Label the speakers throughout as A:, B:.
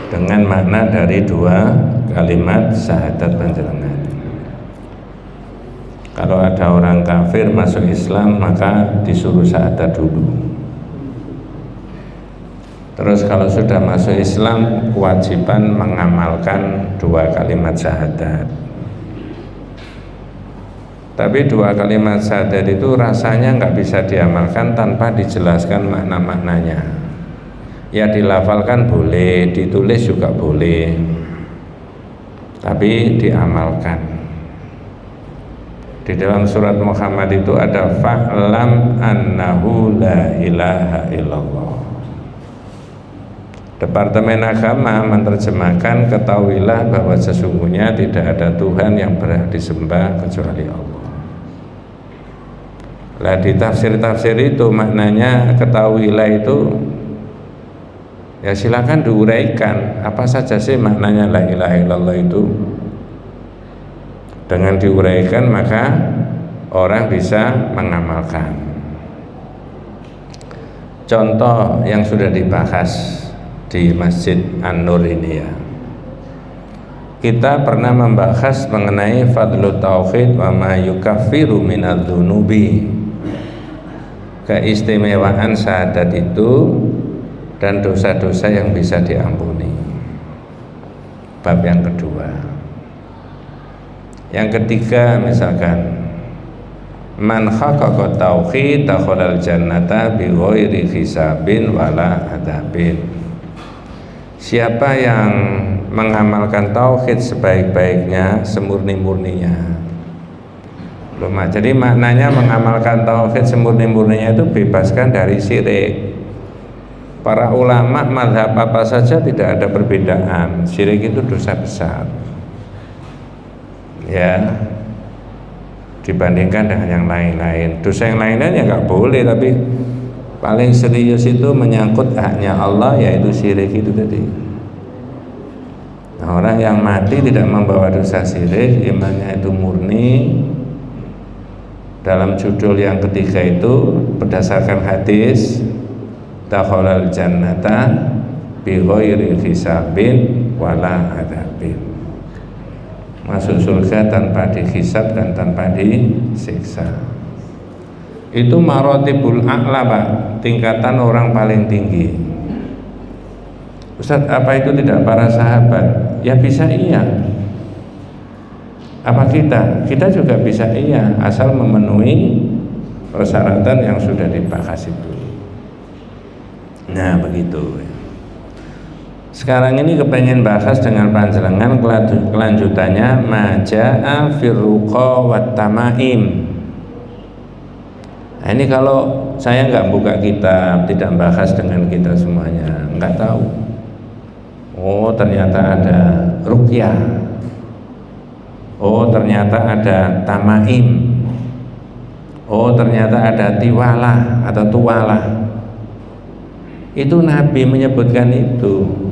A: dengan makna dari dua kalimat syahadat panjenengan. Kalau ada orang kafir masuk Islam maka disuruh syahadat dulu. Terus kalau sudah masuk Islam kewajiban mengamalkan dua kalimat syahadat. Tapi dua kalimat syahadat itu rasanya nggak bisa diamalkan tanpa dijelaskan makna-maknanya. Ya dilafalkan boleh, ditulis juga boleh, tapi diamalkan. Di dalam surat Muhammad itu ada fa'lam annahu la ilaha illallah. Departemen Agama menerjemahkan ketahuilah bahwa sesungguhnya tidak ada Tuhan yang berhak disembah kecuali Allah. Lah di tafsir-tafsir itu maknanya ketahuilah itu ya silakan diuraikan apa saja sih maknanya la ilaha illallah itu. Dengan diuraikan maka orang bisa mengamalkan. Contoh yang sudah dibahas di Masjid An-Nur ini ya, kita pernah membahas mengenai fadlu tauhid wa ma yukaffiru minadz-dzunubi, keistimewaan syahadat itu dan dosa-dosa yang bisa diampuni. Bab yang kedua. Yang ketiga misalkan man haqqaqa tauhid dakhalal jannata bi ghairi hisabin wala adzabin. Siapa yang mengamalkan tauhid sebaik-baiknya, semurni-murninya. Jadi maknanya mengamalkan tauhid semurni-murninya itu bebaskan dari syirik. Para ulama mazhab apa saja tidak ada perbedaan. Syirik itu dosa besar. Ya. Dibandingkan dengan yang lain-lain. Dosa yang lain-lain ya nggak boleh, tapi paling serius itu menyangkut haknya Allah, yaitu syirik itu tadi. Nah, orang yang mati tidak membawa dosa syirik, imannya itu murni. Dalam judul yang ketiga itu berdasarkan hadis dakhalal jannata bi ghairi hisabin wala adzabin. Masuk surga tanpa dihisab dan tanpa disiksa. Itu marotibul a'la Pak, tingkatan orang paling tinggi. Ustaz, apa itu tidak para sahabat? Ya bisa iya. Apa kita? Kita juga bisa iya, asal memenuhi persyaratan yang sudah dibahas itu. Nah begitu. Sekarang ini kepengen bahas dengan panjenengan kelanjutannya maja'a firruqa wat tamaim. Nah, ini kalau saya nggak buka kitab, tidak bahas dengan kita semuanya, nggak tahu. Oh ternyata ada ruqyah. Oh ternyata ada tamaim. Oh ternyata ada tiwalah atau tuwalah. Itu Nabi menyebutkan itu.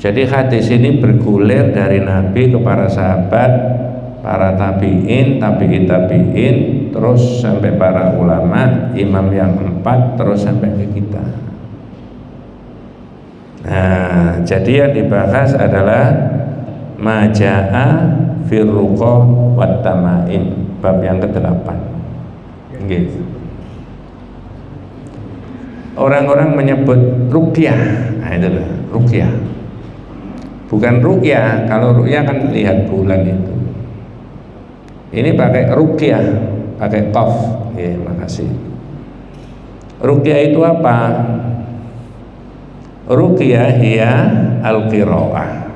A: Jadi hadis ini bergulir dari Nabi ke para sahabat, para tabi'in, tabi'in, terus sampai para ulama, imam yang 4, terus sampai ke kita. Nah, jadi yang dibahas adalah maja'a firruqa wat tamaim, bab yang ke-8. Gitu. Orang-orang menyebut ruqyah. Nah, itu loh, ruqyah. Bukan ruqyah, kalau ruqyah kan lihat bulan itu. Ini pakai ruqyah, pakai qaf. Ya, makasih. Ruqyah itu apa? Ruqyah hiya al-qiraah.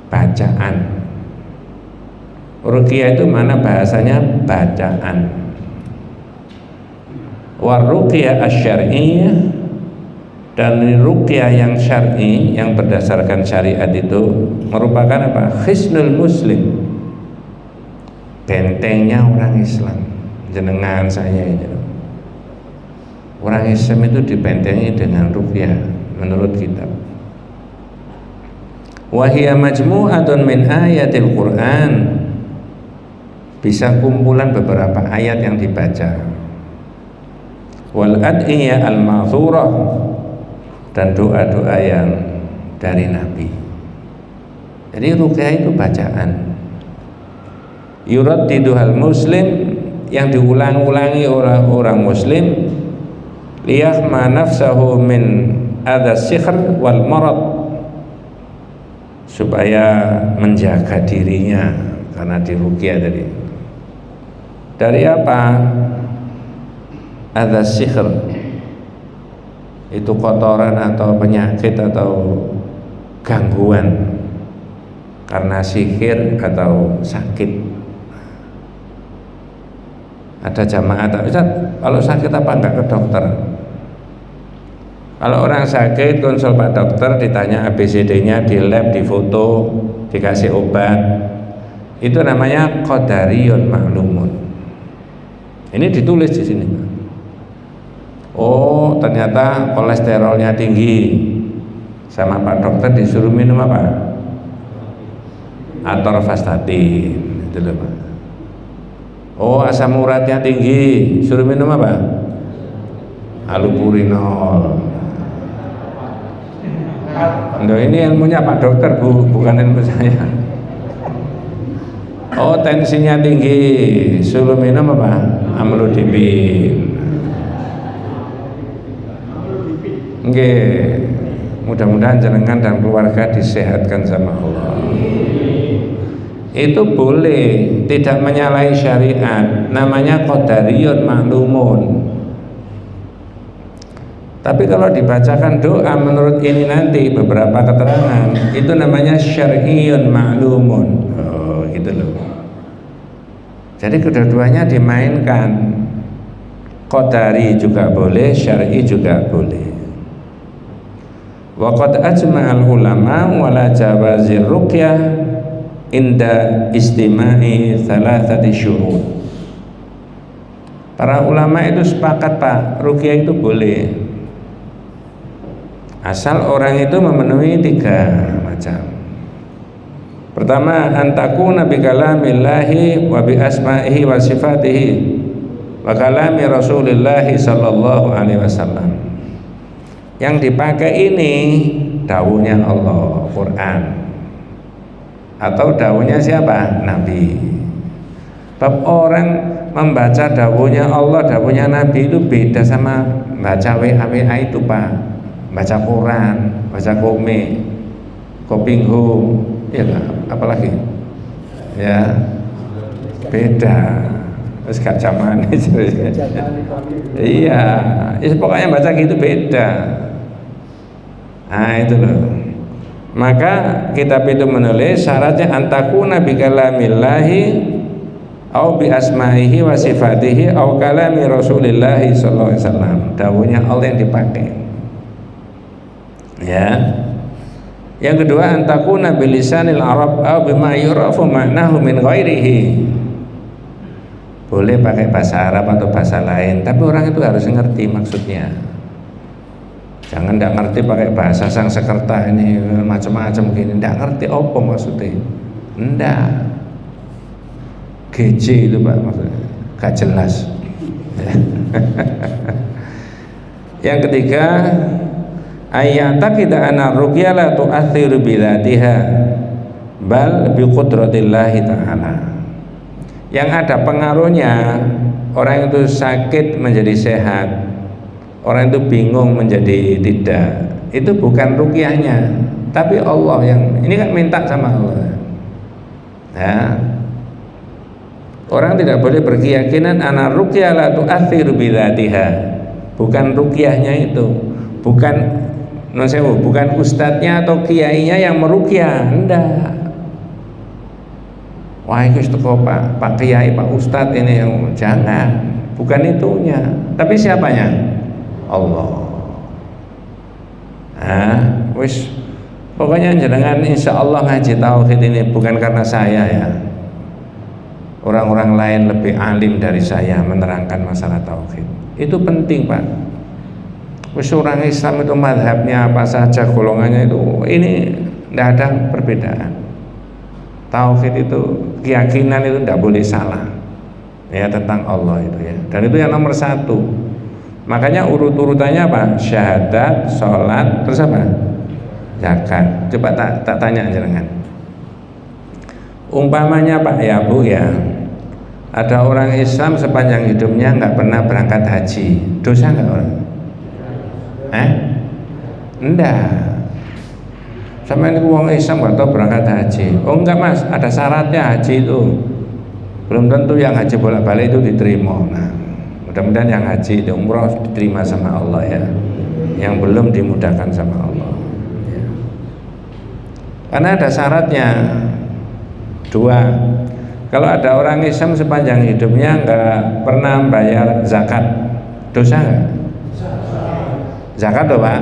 A: Bacaan. Ruqyah itu mana bahasanya? Bacaan. Wa ruqyah asy-syar'iyyah, dan ruqyah yang syar'i yang berdasarkan syariat itu merupakan apa? Hisnul muslim, bentengnya orang Islam. Jenengan saya ini, orang Islam itu dibentengi dengan ruqyah menurut kitab. Wa hiya majmu'atun min ayatil Qur'an, bisa kumpulan beberapa ayat yang dibaca. Wal ad'iyah al-ma'thurah, dan doa-doa yang dari Nabi. Jadi ruqyah itu bacaan. Yuraddiduhal muslim, yang diulang-ulangi orang muslim, liyahma nafsahu min adzas sihr wal marad, supaya menjaga dirinya karena diruqyah tadi. Dari apa? Adzas sihr itu kotoran atau penyakit atau gangguan karena sihir atau sakit. Ada jamaah, Ustaz, kalau sakit apa enggak ke dokter? Kalau orang sakit konsul Pak dokter, ditanya ABCD-nya, di lab, di foto, dikasih obat, itu namanya qadariyun ma'lumun. Ini ditulis di sini. Oh, ternyata kolesterolnya tinggi, sama Pak dokter disuruh minum apa? Atorvastatin, itu loh Pak. Oh, asam uratnya tinggi, suruh minum apa? Allopurinol. Loh, ini ilmunya Pak dokter Bu, bukan ilmu saya. Oh, tensinya tinggi, suruh minum apa? Amlodipin. Oke, mudah-mudahan jenengan dan keluarga disehatkan sama Allah. Itu boleh, tidak menyalahi syariat, namanya qadariyun ma'lumun. Tapi kalau dibacakan doa menurut ini nanti beberapa keterangan, itu namanya syar'iyyun ma'lumun. Oh, gitu loh. Jadi kedua-duanya dimainkan. Qadari juga boleh, syar'i juga boleh. Wa qad ajma'al ulama wala jawazir ruqyah inda istima'i thalathati syurut. Para ulama itu sepakat Pak, ruqyah itu boleh asal orang itu memenuhi 3 macam. Pertama, antakuna bi kalamillahi wa bi asma'ihi wa sifatihi wa kalami Rasulillahi sallallahu alaihi wasallam. Yang dipakai ini dawuhnya Allah, Quran, atau dawuhnya siapa? Nabi. Bab orang membaca dawuhnya Allah, dawuhnya Nabi itu beda sama baca WA itu Pak. Baca Quran, baca komik, kopingho, ya apalagi? Ya, beda. Terus gak zaman itu. Iya, pokoknya baca gitu beda. Nah itu loh. Maka kitab itu menulis syaratnya antakuna bi kalamillahi au bi asma'ihi wa sifatihi au kalami Rasulillahi sallallahu alaihi wasallam. Dawuhnya Allah yang dipakai. Ya. Yang kedua, antakuna bilisanil Arab au bima yurafu ma'nahu min ghairihi. Boleh pakai bahasa Arab atau bahasa lain, tapi orang itu harus ngerti maksudnya. Jangan tidak ngerti pakai bahasa Sanskerta ini macam-macam gini, tidak ngerti apa maksudnya. Enggak. GJ itu Pak maksudnya, gak jelas. Yang ketiga, ayata kita ana ruqyah la tu'athiru bilatiha bal bi qudratillahi ta'ala. Yang ada pengaruhnya, orang itu sakit menjadi sehat, orang itu bingung menjadi tidak, itu bukan ruqyahnya, tapi Allah yang ini kan minta sama Allah. Nah, orang tidak boleh berkeyakinan ana ruqyah la tu'athiru bilatiha, bukan ruqyahnya itu, bukan bukan ustadznya atau kiainya yang meruqyah, enggak. Wah itu teko Pak Kiai, Pak Ustadz ini yang jangan, bukan itunya, tapi siapanya? Allah. Nah, wis pokoknya jenengan insya Allah ngaji tauhid ini bukan karena saya ya. Orang-orang lain lebih alim dari saya menerangkan masalah tauhid. Itu penting Pak. Wis orang Islam itu madhabnya apa saja, golongannya itu, ini tidak ada perbedaan. Tauhid itu, keyakinan itu tidak boleh salah ya tentang Allah itu ya, dan itu yang nomor 1. Makanya urut-urutannya apa? Syahadat, sholat, terus apa? zakat. Coba tak tanya jenengan. Umpamanya Pak ya Bu ya, ada orang Islam sepanjang hidupnya nggak pernah berangkat haji, dosa nggak orang? Enggak. Sama ini orang Islam nggak tahu berangkat haji. Oh enggak Mas, ada syaratnya haji itu. Belum tentu yang haji bolak-balik itu diterima. Nah, mudah-mudahan yang haji itu umroh diterima sama Allah ya. Yang belum dimudahkan sama Allah. Ya. Karena ada syaratnya. 2, kalau ada orang Islam sepanjang hidupnya nggak pernah bayar zakat, dosa nggak? Zakat loh Pak?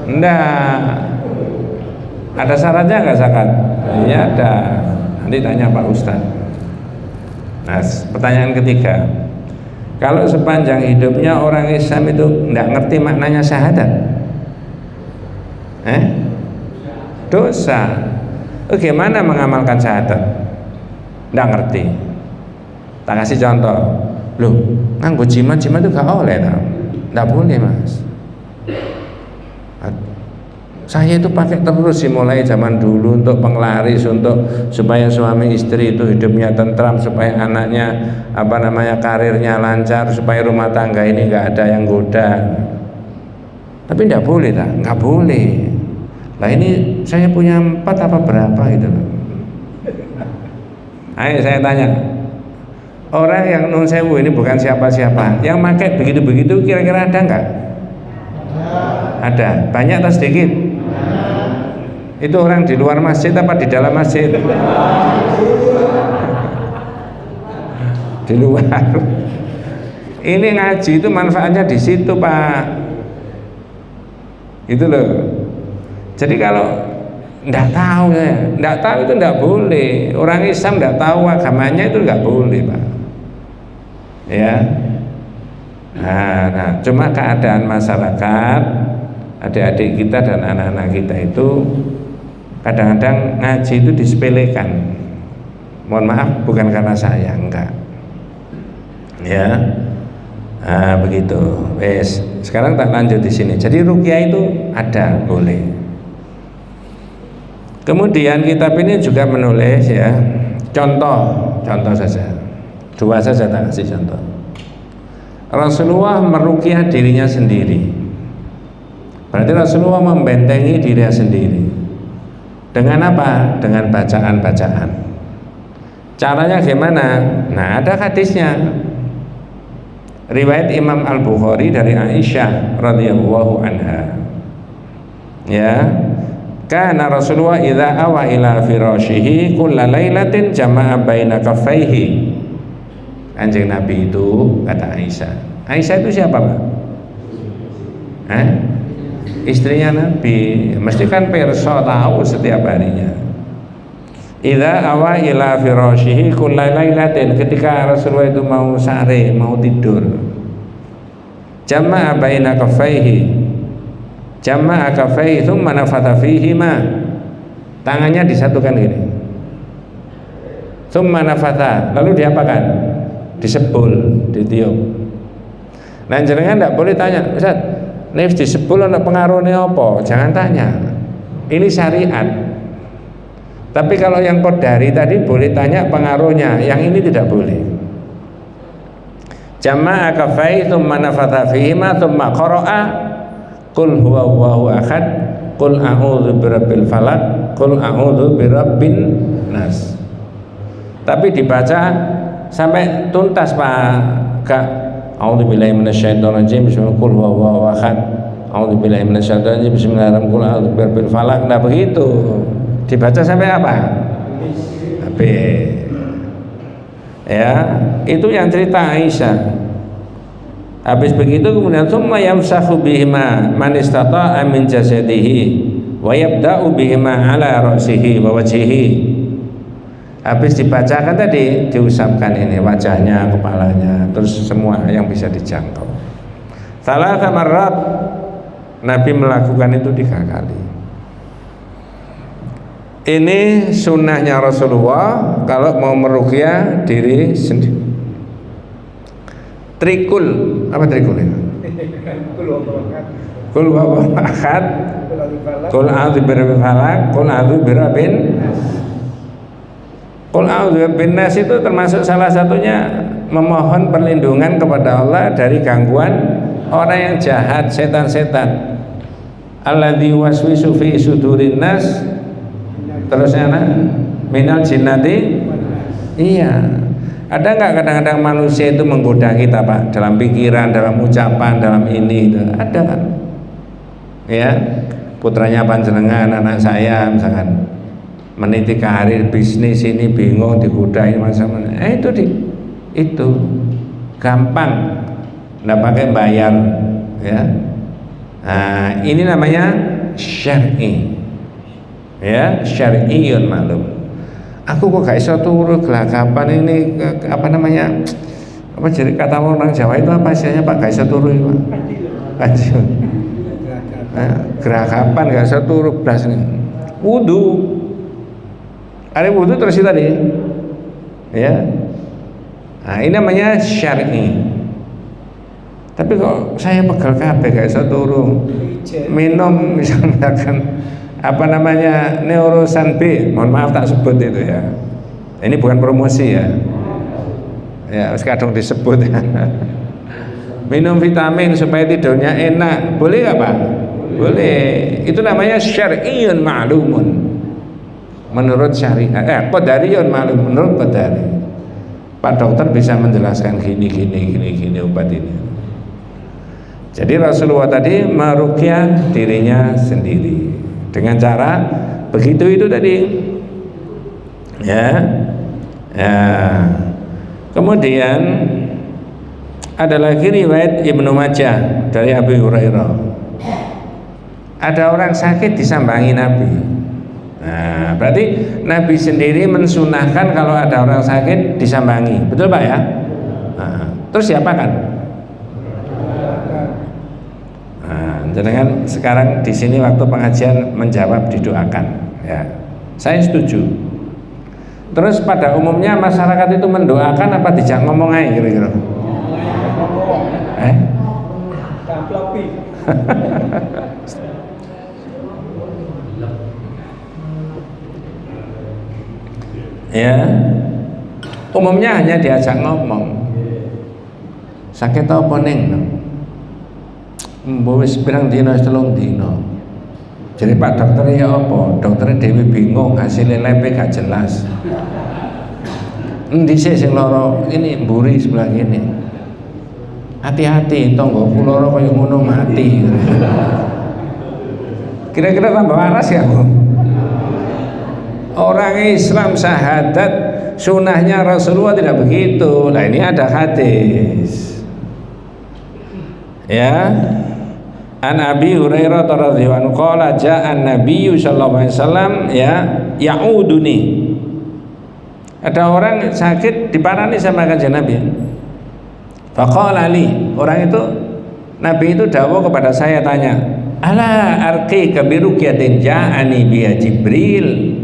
A: Enggak. Ada syaratnya nggak zakat? Iya ada. Nanti tanya Pak Ustadz. Nah, pertanyaan ketiga, kalau sepanjang hidupnya orang Islam itu nggak ngerti maknanya syahadat, dosa. Bagaimana mengamalkan syahadat? Nggak ngerti. Tak kasih contoh. Loh, nganggo jimat itu gak boleh tau? Nggak boleh Mas. Saya itu pakai terus sih mulai zaman dulu untuk penglaris, untuk supaya suami istri itu hidupnya tentram, supaya anaknya karirnya lancar, supaya rumah tangga ini nggak ada yang goda. Tapi nggak boleh tak? Nggak boleh. Lah ini saya punya 4 apa berapa gitu loh. Ayo saya tanya, orang yang nun sewu ini bukan siapa-siapa, yang pakai begitu-begitu kira-kira ada nggak? Ada. Banyak atau sedikit? Itu orang di luar masjid apa di dalam masjid? Di luar. Ini ngaji itu manfaatnya di situ Pak. Itu loh. Jadi kalau nggak tahu itu nggak boleh. Orang Islam nggak tahu agamanya itu nggak boleh Pak. Ya. Nah, cuma keadaan masyarakat, adik-adik kita dan anak-anak kita itu kadang-kadang ngaji itu disepelekan. Mohon maaf, bukan karena saya, enggak. Ya. Nah, begitu. Wes, sekarang tak lanjut di sini. Jadi ruqyah itu ada, boleh. Kemudian kitab ini juga menulis ya contoh saja, 2 saja tak kasih contoh. Rasulullah meruqyah dirinya sendiri. Berarti Rasulullah membentengi dirinya sendiri. Dengan apa? Dengan bacaan-bacaan. Caranya gimana? Nah, ada hadisnya. Riwayat Imam Al-Bukhari dari Aisyah radhiyallahu anha. Ya. Kana Rasulullah idza awa ila firashihi kulla lailatin jama'a baina kaffaihi. Kanjeng Nabi itu kata Aisyah. Aisyah itu siapa, Pak? Istrinya Nabi. Mesti kan perso tahu setiap harinya. Idza awa ila firashihi kulla lailatin, ketika Rasulullah itu mau sare, mau tidur. Jama'a baina kaffaihi. Jama'a kaffaihi tsumma nafatha fihima. Tangannya disatukan gini. Tsumma nafatha, lalu diapakan? Disebul, ditiup. Nah, jenengan enggak boleh tanya, Ustaz, nek disebul ana pengaruhne apa? Jangan tanya. Ini syariat. Tapi kalau yang Qadari tadi boleh tanya pengaruhnya, yang ini tidak boleh. Jama'a kaffaihi tsumma nafatha fihima tsumma qara'a Qul huwallahu ahad, qul a'udzu birabbil falaq, qul a'udzu birabbin nas. Tapi dibaca sampai tuntas Pak. Kak, a'udzubillahi minasyaitonir rajim, bismillah, qul huwallahu ahad, a'udzubillahi minasyaitonir rajim, bismillahirrahmanirrahim, qul a'udzu birabbil falaq. Nah begitu. Dibaca sampai apa? Habis. Ya, itu yang cerita Aisyah. Habis begitu kemudian summa yamsahu bihima man istata'a min jasadihi wa yabda'u bihima ala ra'sihi wa wajhihi. Habis dibacakan tadi diusapkan ini wajahnya, kepalanya, terus semua yang bisa dijangkau. Salatsa marrat, Nabi melakukan itu 3 kali. Ini sunnahnya Rasulullah kalau mau meruqyah diri sendiri. Trikul, apa trikul ya? Kul huwallahu ahad, Qul a'udzu birabbil falaq, qul a'udzu birabbin Qul a'udzu birabbin nas itu termasuk salah satunya memohon perlindungan kepada Allah dari gangguan orang yang jahat, setan-setan. Alladzi waswisu fi sudurin nas. Terusnya minal jinnati. Iya. Ada nggak kadang-kadang manusia itu menggoda kita, Pak, dalam pikiran, dalam ucapan, dalam ini itu. Ada kan? Ya, putranya panjenengan, anak saya misalkan meniti karir bisnis ini bingung digoda ini macam-macam. Itu gampang, nggak pakai bayar, ya. Nah, ini namanya syar'i, ya, syar'iyun maklum. Aku kok gak iso turu gelagapan ini apa namanya? Apa jadi kata orang Jawa itu apa istilahnya Pak? Gak iso turu itu Pak. Kanjil. Gerakapan gak iso turu blas nih. Wudu. Ada wudu terus tadi. Ya. Nah, ini namanya syar'i. Tapi kok saya pegal kabeh gak iso turu. Minum misalkan apa namanya Neurosan B, mohon maaf tak sebut itu ya. Ini bukan promosi ya. Ya, kadang disebut ya. Minum vitamin supaya tidurnya enak, boleh nggak Pak? Boleh. Itu namanya syar'iyyun ma'lumun. Menurut syariat, qadariyun ma'lum, menurut qadari. Pak dokter bisa menjelaskan gini obat ini. Jadi Rasulullah tadi meruqyah dirinya sendiri dengan cara begitu itu tadi, ya. Kemudian ada lagi riwayat Ibnu Majah dari Abu Hurairah. Ada orang sakit disambangi Nabi. Nah, berarti Nabi sendiri mensunahkan kalau ada orang sakit disambangi, betul Pak ya? Nah, terus siapa kan? Jangan sekarang di sini waktu pengajian menjawab didoakan, ya. Saya setuju. Terus pada umumnya masyarakat itu mendoakan apa dijak ngomong aja kira-kira? Ya, umumnya hanya diajak ngomong. Sakit apa neng? Wis pirang dina telung dina. Jadi Pak dokter ya apa? Dokternya Dewi bingung, hasilnya lepe gak jelas. Endi sih sing lara? Ini mburi sebelah ini. Hati-hati, tonggoku lara kaya ngono mati. Kira-kira tambah waras ya, Bu? Orang Islam syahadat sunahnya Rasulullah tidak begitu. Nah, ini ada hadis. Ya. An Abi Hurairah radhiyallahu anhu qala ja'a an-nabiy sallallahu alaihi wasallam ya'uduni. Ada orang sakit diparani sama kanjeng Nabi. Faqala li, orang itu Nabi itu dawuh kepada saya tanya, "Ala arqika bi ruqyatin ja'ani biya Jibril?"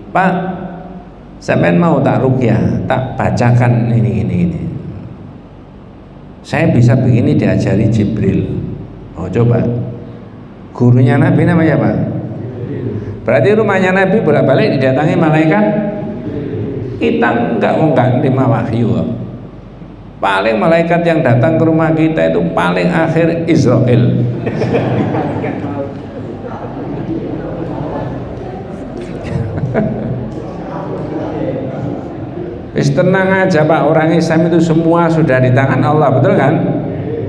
A: Pak, sampean mau tak ruqyah, tak bacakan ini. Saya bisa begini diajari Jibril. Oh coba, gurunya Nabi namanya apa? Berarti rumahnya Nabi bolak-balik didatangi malaikat. Kita enggak terima wahyu. Paling malaikat yang datang ke rumah kita itu paling akhir Israel. Wis tenang aja Pak, orang Islam itu semua sudah di tangan Allah, betul kan?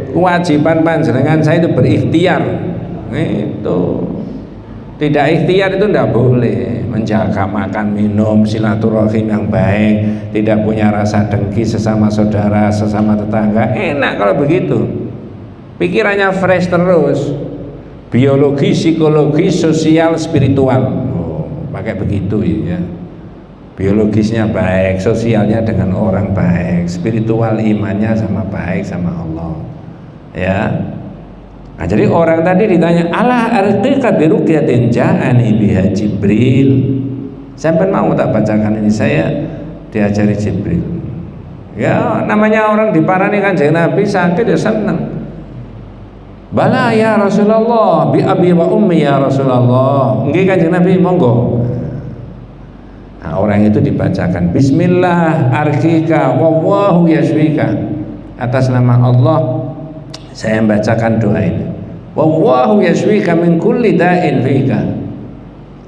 A: Kewajiban panjenengan saya itu berikhtiar. Itu tidak ikhtiar itu tidak boleh. Menjaga makan minum, silaturahim yang baik, tidak punya rasa dengki sesama saudara, sesama tetangga. Enak kalau begitu. Pikirannya fresh terus. Biologi, psikologi, sosial, spiritual. Oh, pakai begitu ya. Biologisnya baik, sosialnya dengan orang baik, spiritual imannya sama baik sama Allah. Ya. Nah, jadi orang tadi ditanya, "Ala arqika bi ruqyatin ja'ani biha Jibril?" Sampai mau tak bacakan ini, saya diajari Jibril. Ya, namanya orang diparani kanjeng Nabi sakit ya seneng. Bala ya Rasulullah, bi abi wa ummi ya Rasulullah. Nggih Kanjeng Nabi, monggo. Nah, orang itu dibacakan bismillah arkika wallahu yashfika. Atas nama Allah saya membacakan doa ini. Wallahu yashfika min kulli da'in fika.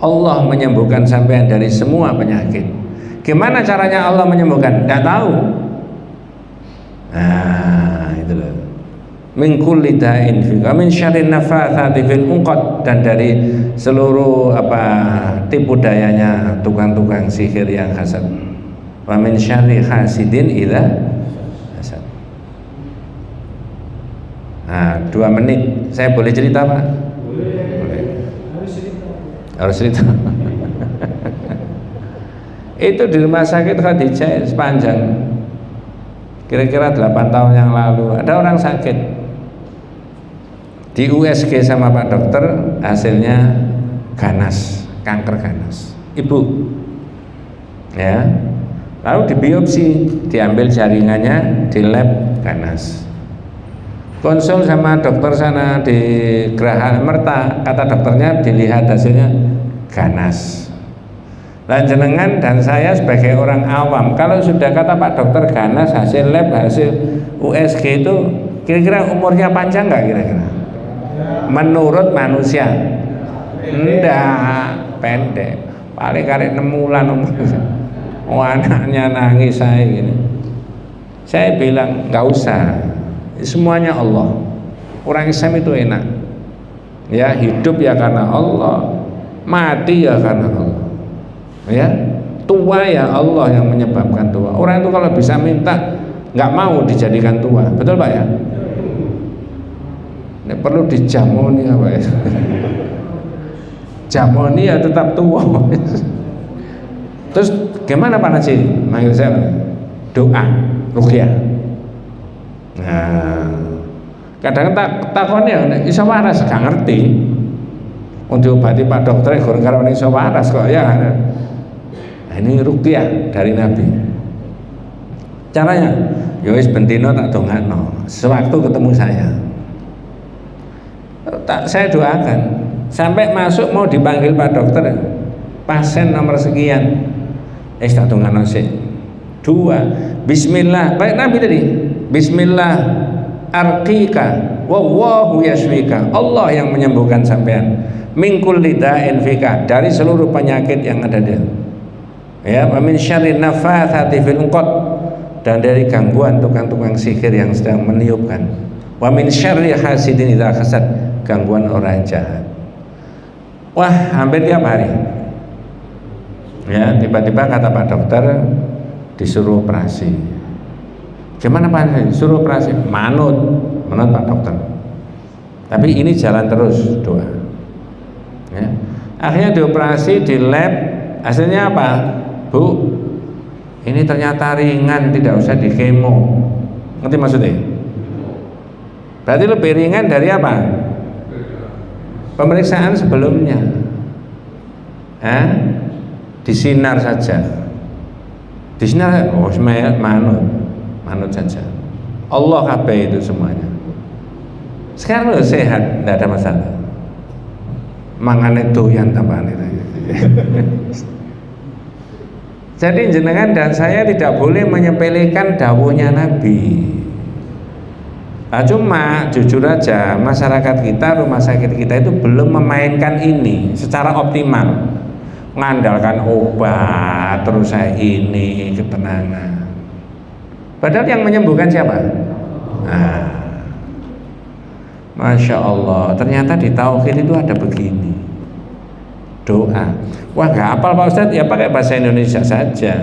A: Allah menyembuhkan sampean dari semua penyakit. Gimana caranya Allah menyembuhkan? Enggak tahu. Nah, itu loh. Min kulli da'in fika min syarrin nafatsati fil 'uqad, dan dari seluruh tipu dayanya tukang-tukang sihir yang hasad. Wa min syarri hasidin idza hasad. Nah, 2 menit saya boleh cerita Pak? Boleh. Harus cerita. Itu di rumah sakit Khadijah sepanjang kira-kira 8 tahun yang lalu ada orang sakit di USG sama Pak dokter, hasilnya ganas, kanker ganas ibu ya, lalu dibiopsi, diambil jaringannya, di lab ganas. Konsul sama dokter sana di Geraha Merta, kata dokternya dilihat hasilnya ganas. Dan jenengan dan saya sebagai orang awam, kalau sudah kata Pak dokter ganas, hasil lab, hasil USG itu kira-kira umurnya panjang nggak kira-kira? Menurut manusia enggak, pendek, paling kali 6 bulan umurnya. Oh, anaknya nangis saya gini. Saya bilang nggak usah, semuanya Allah. Orang Islam itu enak ya, hidup ya karena Allah, mati ya karena Allah ya, tua ya Allah yang menyebabkan tua. Orang itu kalau bisa minta nggak mau dijadikan tua, betul Pak ya? Ini perlu dijamoni apa ya? Jamoni ya tetap tua. Terus gimana Pak Najib? Manggil saya doa, ruqyah. Nah, kadang takonnya iso waras, gak ngerti. Untuk diobati Pak dokter goreng karo iso waras kok ya. Nah, ini ruqyah dari Nabi. Caranya, ya wis bentino tak dongakno. Sewaktu ketemu saya doakan sampai masuk mau dipanggil Pak dokter, pasien nomor sekian, tak dongakno sik. 2, bismillah, baik Nabi tadi. Bismillah arqika wallahu yashfika. Allah yang menyembuhkan sampean. Min kulli da'in fika, dari seluruh penyakit yang ada di ya, wa min syarri nafatsati fil 'uqad, dan dari gangguan tukang-tukang sihir yang sedang meniupkan. Wa min syarri hasidin idza hasad, gangguan orang jahat. Wah, hampir tiap hari. Ya, tiba-tiba kata Pak dokter disuruh operasi. Gimana Pak? Suruh operasi. Manut Pak dokter. Tapi ini jalan terus doa. Ya. Akhirnya dioperasi di lab, hasilnya apa? Bu, ini ternyata ringan, tidak usah di kemo. Ngerti maksudnya? Berarti lebih ringan dari apa? Pemeriksaan sebelumnya. Disinar saja. Disinar, oh manut saja. Allah kabeh itu semuanya. Sekarang lo sehat, tidak ada masalah. Mangane doyan tambahan itu. Jadi jenengan dan saya tidak boleh menyepelekan dawuhnya Nabi. Nah, cuma jujur aja masyarakat kita, rumah sakit kita itu belum memainkan ini secara optimal. Mengandalkan obat terus saya ini ketenangan. Padahal yang menyembuhkan siapa? Nah, Masya Allah, ternyata di tauhid itu ada begini doa. Wah, gak hafal Pak Ustadz, ya pakai bahasa Indonesia saja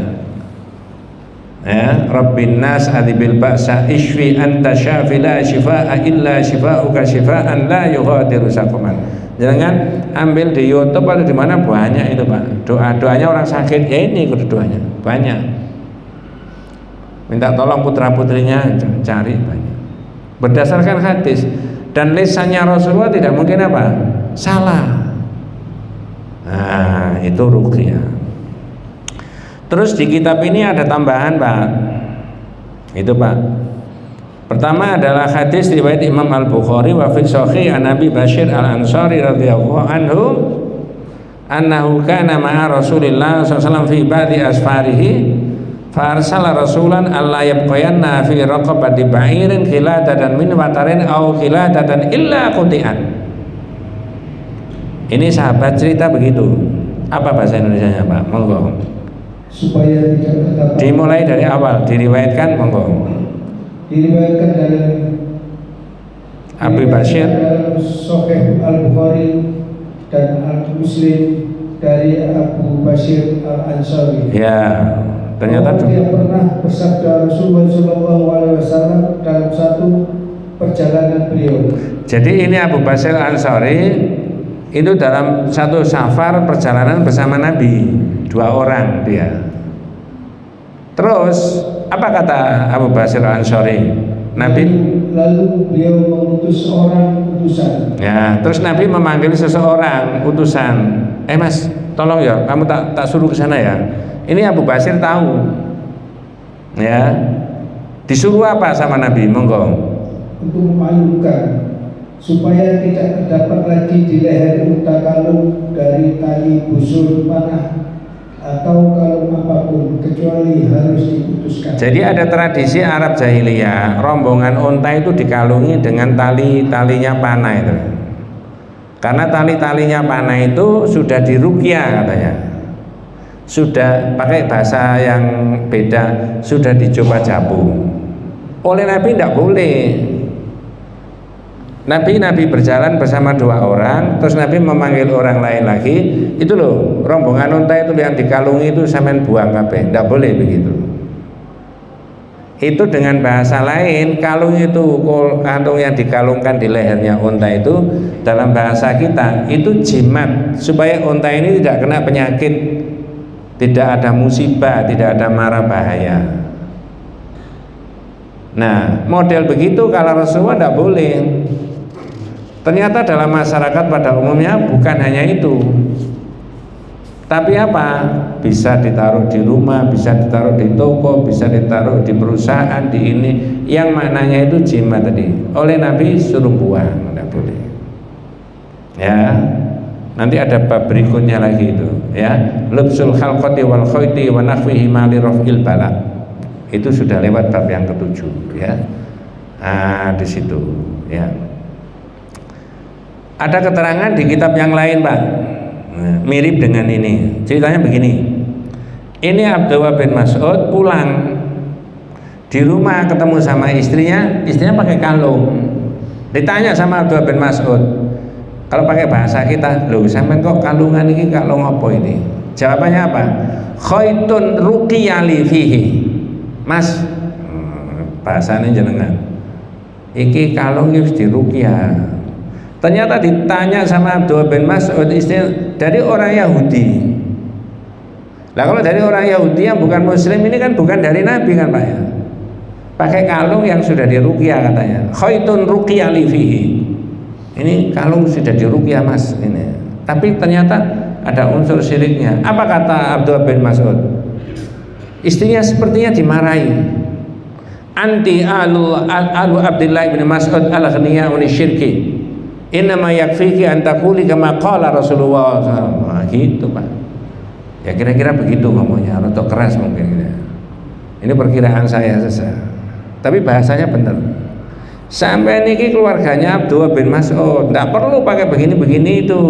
A: ya. Rabbin nas adhibil ba'sa ishfi anta syafi la shifaa illa shifauka shifaan la yughadiru saqaman. Jangan ambil di YouTube atau di mana, banyak itu Pak doa-doanya orang sakit ya, ini doanya banyak. Minta tolong putra putrinya cari banyak berdasarkan hadis. Dan lisannya Rasulullah tidak mungkin apa? Salah. Nah, itu ruqyah. Terus di kitab ini ada tambahan Pak. Itu Pak. Pertama adalah hadis riwayat Imam Al-Bukhari wa fi sahih an Abi Bashir Al-Ansari radhiyallahu anhu annahu kana ma'a Rasulillah sallallahu alaihi wasallam fi ba'di asfarihi fa arsala rasulan alla yabqayanna fi raqabati ba'irin khiladatan min watarin aw khiladatan illa quti'an. Ini sahabat cerita begitu. Apa bahasa Indonesianya, Pak? Monggo.
B: Supaya tidak terdapat.
A: Dimulai dari awal, diriwayatkan, monggo.
B: Diriwayatkan dari
A: Abi Bashir
B: dalam Sahih Al-Bukhari dan Al-Muslim dari Abu Bashir Al-Ansari.
A: ya, ternyata
B: dia pernah bersabda Rasulullah SAW dalam satu perjalanan beliau.
A: Jadi ini Abu Bashir Al-Ansari itu dalam satu safar perjalanan bersama Nabi, 2 orang dia. Terus apa kata Abu Bashir Al-Ansari? Nabi
B: lalu beliau mengutus seorang utusan.
A: Ya, terus Nabi memanggil seseorang utusan. Mas, tolong ya, kamu tak suruh ke sana ya. Ini Abu Bashir tahu. Ya. Disuruh apa sama Nabi? Monggo.
B: Untuk memalukan supaya tidak terdapat lagi di leher unta kalung dari tali busur panah atau kalung apapun kecuali harus diputuskan.
A: Jadi ada tradisi Arab jahiliyah, rombongan unta itu dikalungi dengan talinya panah itu. Karena talinya panah itu sudah diruqyah katanya. Sudah pakai bahasa yang beda, sudah dicoba jabu. Oleh Nabi tidak boleh. Nabi berjalan bersama 2 orang, terus Nabi memanggil orang lain lagi, itu loh rombongan unta itu yang dikalungi itu sampean buang kabeh, tidak boleh begitu. Itu dengan bahasa lain, kalung itu, kantung yang dikalungkan di lehernya unta itu dalam bahasa kita itu jimat, supaya unta ini tidak kena penyakit, tidak ada musibah, tidak ada mara bahaya. Nah, model begitu kalau Rasulullah tidak boleh. Ternyata dalam masyarakat pada umumnya bukan hanya itu, tapi apa? Bisa ditaruh di rumah, bisa ditaruh di toko, bisa ditaruh di perusahaan, di ini, yang maknanya itu jimat tadi. Oleh Nabi suruh buang, tidak boleh. Ya, nanti ada bab berikutnya lagi itu. Ya, lubsul khalqati wal khayti wa nahwihi ma li raf'il bala. Itu sudah lewat bab yang ke-7. Ya, di situ. Ya. Ada keterangan di kitab yang lain, Pak, mirip dengan ini. Ceritanya begini. Ini Abdullah bin Mas'ud pulang di rumah, ketemu sama istrinya pakai kalung. Ditanya sama Abdullah bin Mas'ud, kalau pakai bahasa kita, loh sampean kok kalungan ini kalung apa ini? Jawabannya apa? Khaitun ruqiyali fihi. Mas, bahasanya jenengan, iki kalung wis diruqyah. Ternyata ditanya sama Abdullah bin Mas'ud, istrinya dari orang Yahudi. Nah kalau dari orang Yahudi yang bukan Muslim ini kan bukan dari Nabi kan Pak ya. Pakai kalung yang sudah diruqyah katanya. Khaitun ruqyah li fihi. Ini kalung sudah diruqyah Mas ini. Tapi ternyata ada unsur syiriknya. Apa kata Abdullah bin Mas'ud? Istrinya sepertinya dimarahi. Anti alu Abdullah bin Mas'ud al-ghniya uni syirki. Innama yakfiki an taquli kama qala Rasulullah SAW. Gitu Pak. Ya kira-kira begitu ngomongnya, atau keras mungkin gitu. Ini perkiraan saya saja. Tapi bahasanya benar. Sampai niki keluarganya Abdullah bin Mas'ud tidak perlu pakai begini-begini itu.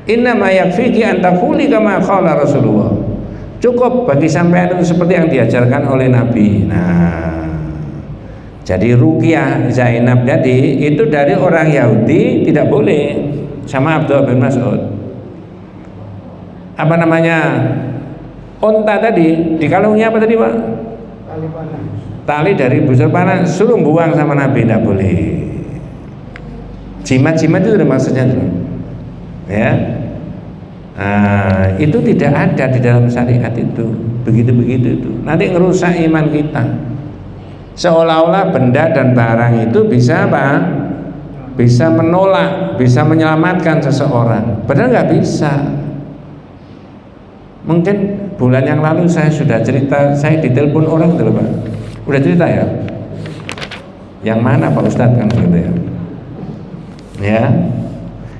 A: Innama yakfiki an taquli kama qala Rasulullah. Cukup bagi sampean itu seperti yang diajarkan oleh Nabi. Nah, jadi ruqyah Zainab jadi itu dari orang Yahudi tidak boleh sama Abdullah bin Mas'ud. Apa namanya? Unta tadi dikalungnya apa tadi Pak?
B: Tali panah.
A: Tali dari busur panah, suruh buang sama Nabi, tidak boleh. Jimat-jimat itu maksudnya itu. Ya. Nah, itu tidak ada di dalam syariat itu. Begitu-begitu itu. Nanti ngerusak iman kita. Seolah-olah benda dan barang itu bisa apa? Bisa menolak, bisa menyelamatkan seseorang. Padahal nggak bisa. Mungkin bulan yang lalu saya sudah cerita, saya ditelepon orang itu Pak. Udah cerita ya? Yang mana Pak Ustadz kan gitu ya. Ya,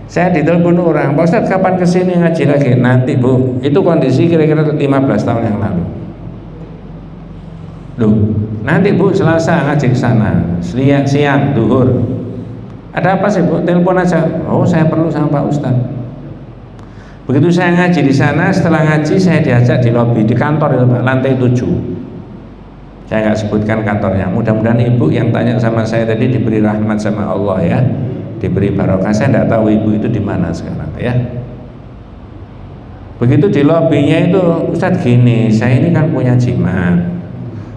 A: saya ditelepon orang, Pak Ustadz kapan kesini ngaji lagi? Nanti Bu, itu kondisi kira-kira 15 tahun yang lalu. Loh, nanti Bu Selasa ngaji ke sana, siang, duhur. Ada apa sih Bu? Telepon aja. Oh, saya perlu sama Pak Ustadz. Begitu saya ngaji di sana, setelah ngaji saya diajak di lobi di kantor itu Pak, lantai 7. Saya nggak sebutkan kantornya. Mudah-mudahan Ibu yang tanya sama saya tadi diberi rahmat sama Allah ya, diberi barokah. Saya nggak tahu Ibu itu di mana sekarang ya. Begitu di lobinya itu, Ustadz gini, saya ini kan punya jimat.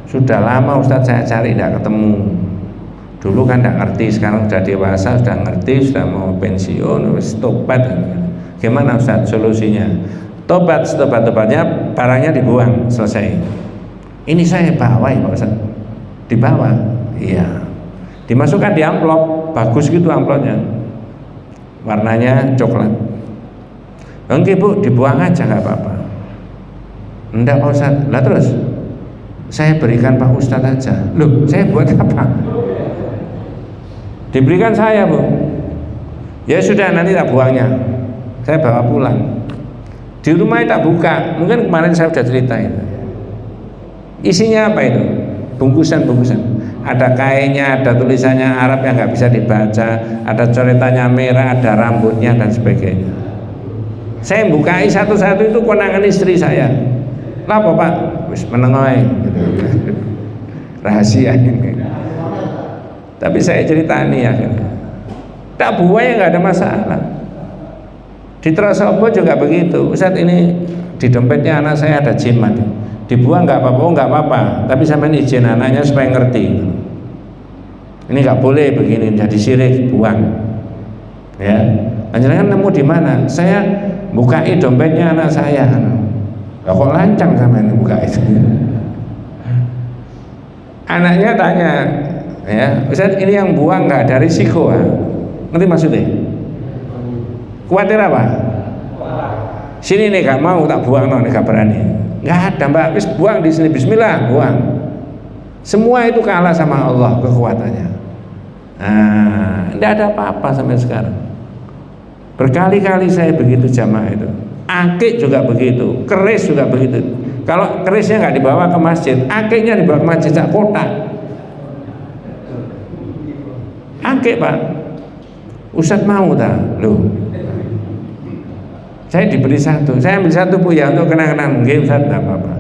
A: Sudah lama Ustadz saya cari tidak ketemu. Dulu kan tidak ngerti, sekarang sudah dewasa, sudah ngerti, sudah mau pensiun, wis tobat. Gimana Ustadz solusinya? Tobatnya barangnya dibuang, selesai. Ini saya bawa ya Pak Ustadz. Dibawa? Iya. Dimasukkan di amplop, bagus gitu amplopnya. Warnanya coklat. Oke Bu, dibuang aja nggak apa-apa. Enggak Pak Ustadz. Lah terus? Saya berikan Pak Ustadz aja. Loh, saya buat apa? Diberikan saya Bu. Ya sudah, nanti tak buangnya. Saya bawa pulang. Di rumah tak buka. Mungkin kemarin saya sudah cerita itu. Isinya apa itu? Bungkusan-bungkusan. Ada kainnya, ada tulisannya Arab yang nggak bisa dibaca, ada coretannya merah, ada rambutnya dan sebagainya. Saya bukai satu-satu itu konangan istri saya. Lah apa Pak? Wis menengoy gitu. Rahasia ini. Tapi saya ceritani ya. Tak buang ya nggak ada masalah. Di Trosobo juga begitu. Ustadz ini di dompetnya anak saya ada jimat. Dibuang nggak apa-apa, nggak apa-apa. Tapi sampai izin anaknya supaya ngerti. Ini nggak boleh begini, jadi syirik, buang. Ya. Anjir nemu di mana? Saya bukai dompetnya anak saya. Lah kok lancang sama ini buka itu. Anaknya tanya, ya, Ustaz ini yang buang nggak ada risiko, ha? Ngerti maksudnya? Khawatir apa? Sini nih gak mau tak buang, no, nih gak berani. Nggak ada Mbak, wis buang di sini, Bismillah, buang. Semua itu kalah sama Allah kekuatannya. Nah, tidak ada apa-apa sampai sekarang. Berkali-kali saya begitu jamaah itu. Akik juga begitu, keris juga begitu. Kalau kerisnya nggak dibawa ke masjid, akiknya dibawa ke masjid sak kotak. Akik Pak, Ustadz mau tak? Loh, saya diberi satu, saya ambil satu Bu ya untuk kenang-kenang. Nggih Ustadz, tidak apa-apa.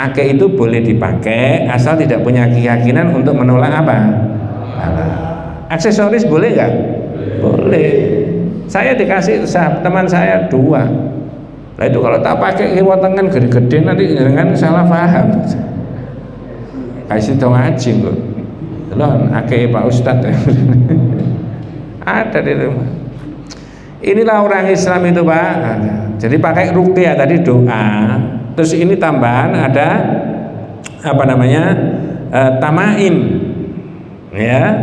A: Akik itu boleh dipakai asal tidak punya keyakinan untuk menolak apa? Aksesoris boleh nggak? Boleh. Saya dikasih teman saya 2. Nah itu kalau tak pakai kiwatengan gede-gede nanti jangan salah paham. Kasih dong ngaji kok. Loh, akeh Pak Ustadz. Ada di rumah. Inilah orang Islam itu Pak. Jadi pakai ruqyah tadi doa. Terus ini tambahan ada apa namanya? Tamaim. Ya.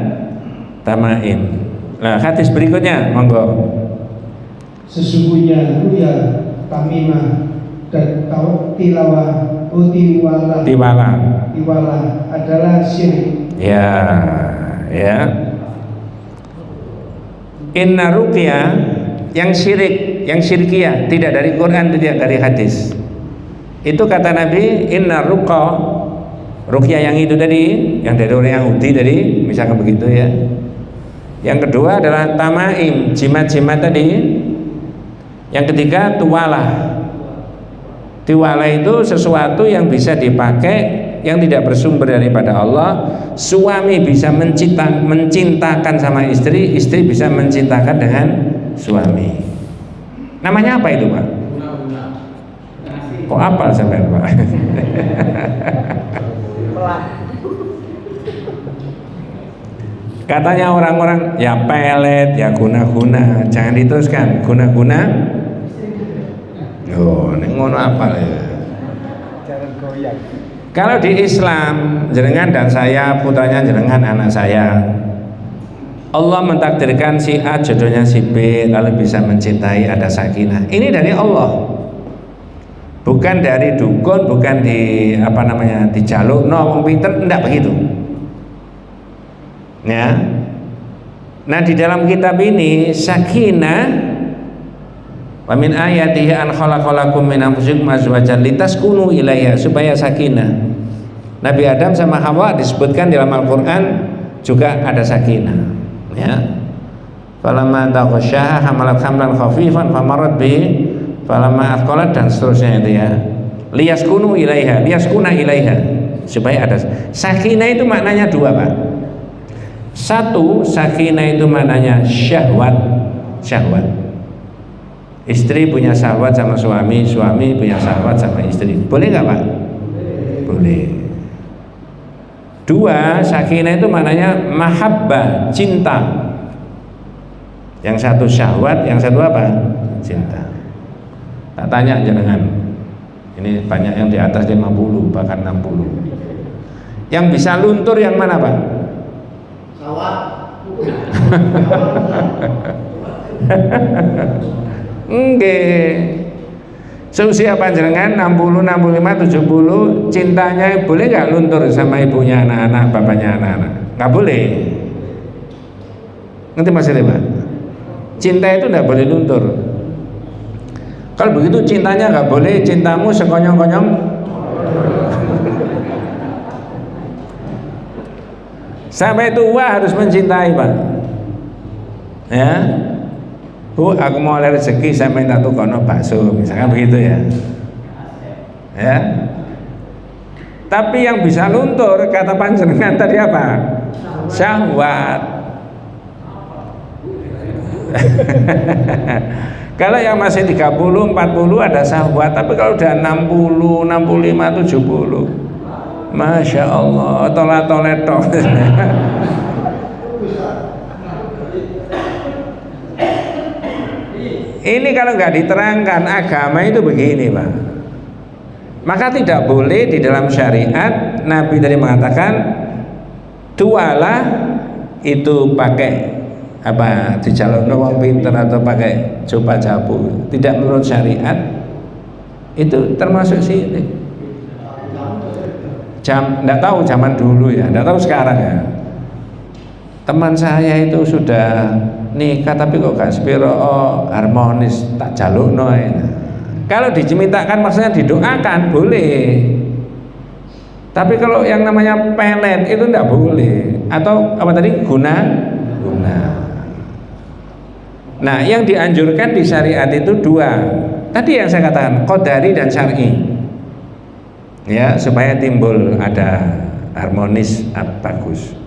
A: Tamaim. Nah, hadis berikutnya, monggo.
B: Sesungguhnya ruya, tamimah dan tiwalah adalah syirik.
A: Ya, ya. Inna ruqyah yang syirik, yang syirkiyah, tidak dari Quran, tidak dari hadis. Itu kata Nabi, inna ruqyah yang itu tadi, yang dari orang Yahudi tadi, misalkan begitu ya. Yang kedua adalah tamaim, jimat-jimat tadi. Yang ketiga tuwalah. Tuwalah itu sesuatu yang bisa dipakai yang tidak bersumber daripada Allah. Suami bisa mencintakan sama istri, istri bisa mencintakan dengan suami. Namanya apa itu Pak? Kok apal sampai Pak? Katanya orang-orang ya pelet, ya guna-guna, jangan diteruskan guna-guna. Oh, ini ngono apa ya? Jangan goyang. Kalau di Islam, jenengan dan saya, putranya jenengan, anak saya, Allah mentakdirkan si A jodohnya si B, lalu bisa mencintai, ada sakinah. Ini dari Allah, bukan dari dukun, bukan di apa namanya dijaluk, no wong pinter, enggak begitu. Ya. Nah, di dalam kitab ini sakinah wa min ayatihi an khalaqalakum min anfusikum azwajan litaskunu ilaiha, supaya sakinah. Nabi Adam sama Hawa disebutkan dalam Al-Qur'an juga ada sakinah, ya. Falamma taghasyaha hamalat hamlan khafifan famarat bi falamma athqalat, dan seterusnya itu ya. Liyaskunu ilaiha, liyaskuna ilaiha, supaya ada sakinah. Itu maknanya dua, Pak. Satu, sakinah itu maknanya syahwat. Istri punya syahwat sama suami, suami punya syahwat sama istri. Boleh nggak, Pak? Boleh. Dua, sakinah itu maknanya mahabbah, cinta. Yang satu syahwat, yang satu apa? Cinta. Tak tanya jenengan. Ini banyak yang di atas 50, bahkan 60. Yang bisa luntur yang mana, Pak? Nggih. Seusia panjenengan 60, 65, 70, cintanya boleh nggak luntur sama ibunya anak-anak, bapaknya anak-anak? Nggak boleh. Ngerti maksudnya, Pak? Cinta itu nggak boleh luntur. Kalau begitu cintanya nggak boleh, cintamu sekonyong-konyong. Sampai tua harus mencintai, Pak. Ya, Bu, aku mau oleh rezeki, saya minta tukono bakso, misalkan begitu ya. Ya. Tapi yang bisa luntur, kata panjenengan tadi apa? Syahwat. Kalau yang masih 30, 40 ada syahwat, tapi kalau udah 60, 65, 70, Masya Allah, tolat-toletok. Ini kalau nggak diterangkan agama itu begini, Pak. Maka tidak boleh di dalam syariat. Nabi tadi mengatakan tualah itu pakai apa, dicalonno wong pinter atau pakai coba jabu. Tidak menurut syariat, itu termasuk syirik. Nggak tahu zaman dulu ya, nggak tahu sekarang ya. Teman saya itu sudah nikah tapi kok gak sepiro harmonis, tak jalukno. Kalau dimintakan maksudnya didoakan boleh. Tapi kalau yang namanya pelet itu enggak boleh. Atau apa tadi? Guna. Nah, yang dianjurkan di syariat itu dua. Tadi yang saya katakan, qadari dan syar'i. Ya, supaya timbul ada harmonis bagus.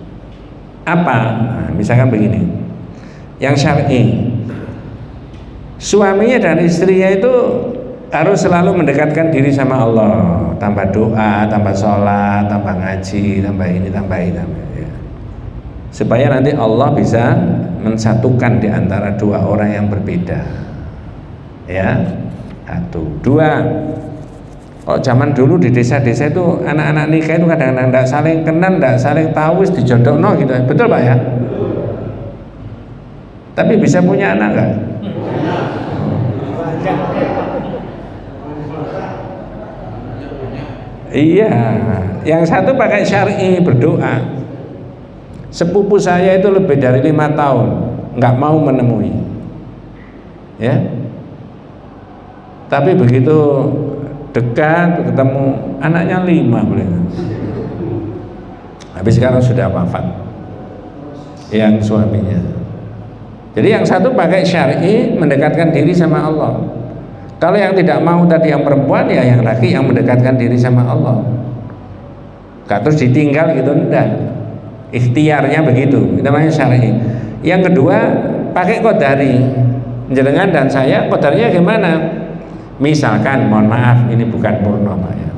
A: Apa? Nah, misalkan begini. Yang syar'i, suaminya dan istrinya itu harus selalu mendekatkan diri sama Allah, tambah doa, tambah sholat, tambah ngaji, tambah ini, tambah itu, ya. Supaya nanti Allah bisa mensatukan di antara dua orang yang berbeda, ya. Satu, dua. Kalau zaman dulu di desa-desa itu anak-anak nikah itu kadang-kadang tidak saling kenal, tidak saling tahu, dijodohno gitu, betul Pak ya? Tapi bisa punya anak nggak? Iya, yang satu pakai syar'i, berdoa. Sepupu saya itu lebih dari 5 tahun nggak mau menemui, ya. Tapi begitu dekat ketemu anaknya 5 boleh. Habis sekarang sudah wafat yang suaminya. Jadi yang satu pakai syar'i, mendekatkan diri sama Allah. Kalau yang tidak mau tadi yang perempuan, ya yang laki yang mendekatkan diri sama Allah. Gak terus ditinggal gitu, enggak. Ikhtiarnya begitu, itu namanya syar'i. Yang kedua pakai qadari. Jenengan dan saya qadarinya gimana? Misalkan, mohon maaf, ini bukan purnomo ya.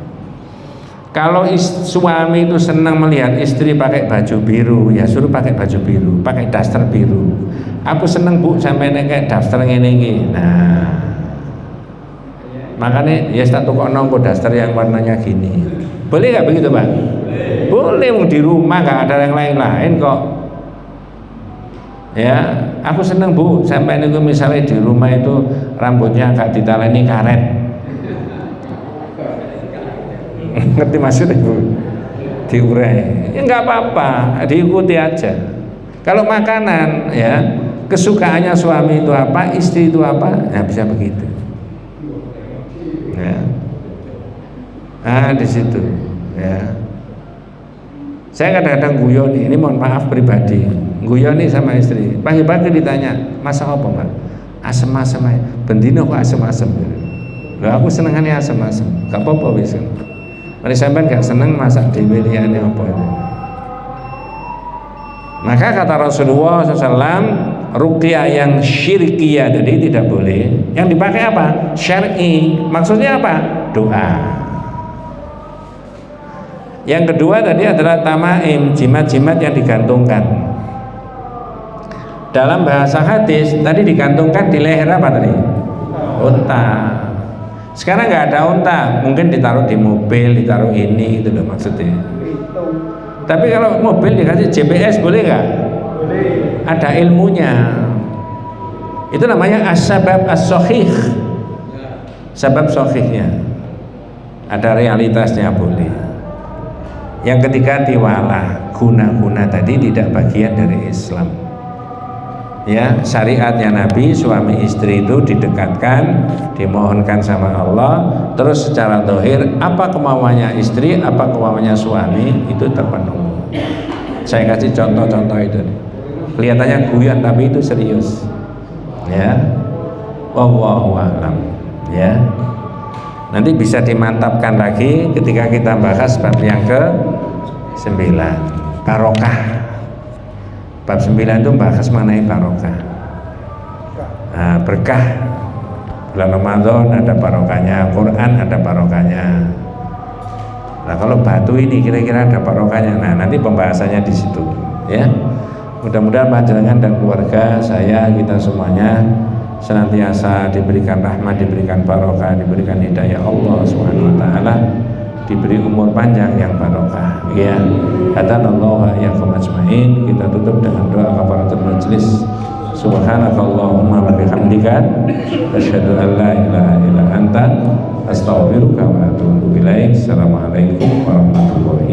A: Kalau suami itu senang melihat istri pakai baju biru, ya suruh pakai baju biru, pakai daster biru. Aku seneng Bu sampai kayak daster ngene. Nah, makanya ya tak tukok nongko daster yang warnanya gini. Boleh nggak begitu Pak? Boleh, di rumah nggak ada yang lain-lain kok. Ya, aku seneng Bu sampai niku misalnya di rumah itu rambutnya agak ditaleni karet. Ngerti maksudnya Bu? Diurai. Ya nggak apa-apa, diikuti aja. Kalau makanan ya, kesukaannya suami itu apa, istri itu apa, ya bisa begitu. Ya. Di situ ya. Saya kadang-kadang guyoni, ini mohon maaf pribadi, guyoni sama istri. Pagi-pagi ditanya, masak apa Mbak? Asem-asem aja. Bendino kok asem-asem. Lah aku senengannya asem-asem. Gak apa-apa wis. Mari sampean gak seneng masak dhewe liyane apa. Maka kata Rasulullah SAW, ruqyah yang syirkiyah jadi tidak boleh. Yang dipakai apa? Syar'i. Maksudnya apa? Doa. Yang kedua tadi adalah tamaim, jimat-jimat yang digantungkan. Dalam bahasa hadis tadi digantungkan di leher apa tadi? Unta. Sekarang nggak ada unta, mungkin ditaruh di mobil, ditaruh ini, itu loh maksudnya. Tapi kalau mobil dikasih GPS boleh nggak? Boleh. Ada ilmunya. Itu namanya as-sabab as-sahih. Sabab sahihnya. Ada realitasnya boleh. Yang ketiga tiwalah, guna-guna tadi tidak bagian dari Islam. Ya, syariatnya Nabi, suami istri itu didekatkan, dimohonkan sama Allah, terus secara zahir apa kemauannya istri, apa kemauannya suami itu terpenuhi. Saya kasih contoh-contoh itu. Kelihatannya guyon tapi itu serius. Ya. Wallahu a'lam. Ya. Nanti bisa dimantapkan lagi ketika kita bahas bab yang ke-9, barokah. Bab 9 itu bahas mengenai barokah. Berkah. Bulan Ramadan ada barokahnya, Quran ada barokahnya. Nah, kalau batu ini kira-kira ada barokahnya. Nah, nanti pembahasannya di situ, ya. Mudah-mudahan panjenengan dan keluarga saya, kita semuanya senantiasa diberikan rahmat, diberikan barokah, diberikan hidayah Allah Subhanahu wa taala, diberi umur panjang yang barokah. Ya, hadanallahu wa iyyakum ajmain. Kita tutup dengan doa kafaratul majlis. Subhanakallahumma wa bihamdika asyhadu an la ilaha illa anta astaghfiruka wa atubu ilaik. Assalamualaikum warahmatullahi wabarakatuh.